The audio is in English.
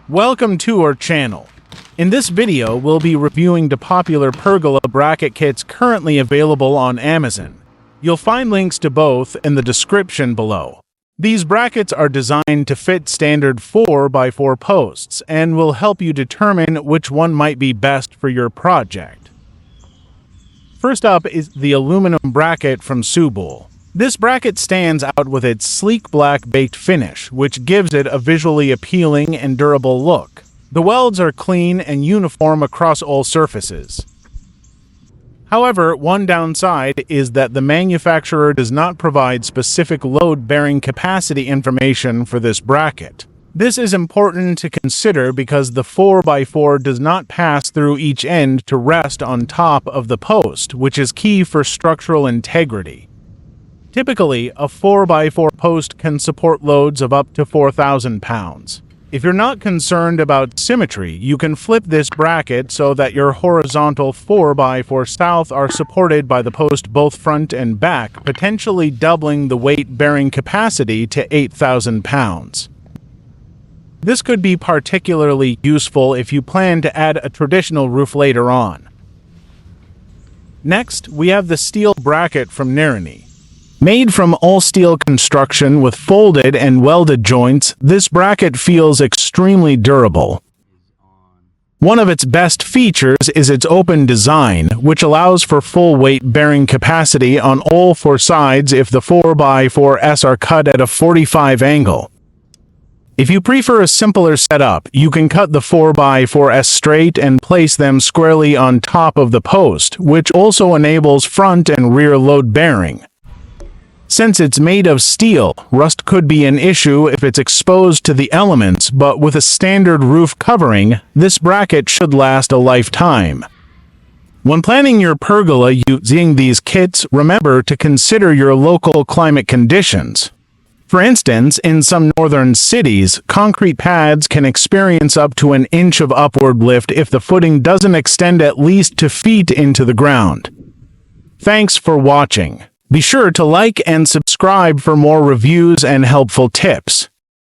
Welcome to our channel. In this video, we'll be reviewing the popular Pergola bracket kits currently available on Amazon. You'll find links to both in the description below. These brackets are designed to fit standard 4x4 posts and will help you determine which one might be best for your project. First up is the aluminum bracket from Pergola. This bracket stands out with its sleek black baked finish, which gives it a visually appealing and durable look. The welds are clean and uniform across all surfaces. However, one downside is that the manufacturer does not provide specific load-bearing capacity information for this bracket. This is important to consider because the 4x4 does not pass through each end to rest on top of the post, which is key for structural integrity. Typically, a 4x4 post can support loads of up to 4,000 pounds. If you're not concerned about symmetry, you can flip this bracket so that your horizontal 4x4 south are supported by the post both front and back, potentially doubling the weight-bearing capacity to 8,000 pounds. This could be particularly useful if you plan to add a traditional roof later on. Next, we have the steel bracket from Pergola. Made from all-steel construction with folded and welded joints, this bracket feels extremely durable. One of its best features is its open design, which allows for full weight-bearing capacity on all four sides if the 4x4s are cut at a 45 angle. If you prefer a simpler setup, you can cut the 4x4s straight and place them squarely on top of the post, which also enables front and rear load-bearing. Since it's made of steel, rust could be an issue if it's exposed to the elements, but with a standard roof covering, this bracket should last a lifetime. When planning your pergola using these kits, remember to consider your local climate conditions. For instance, in some northern cities, concrete pads can experience up to an inch of upward lift if the footing doesn't extend at least 2 feet into the ground. Thanks for watching. Be sure to like and subscribe for more reviews and helpful tips.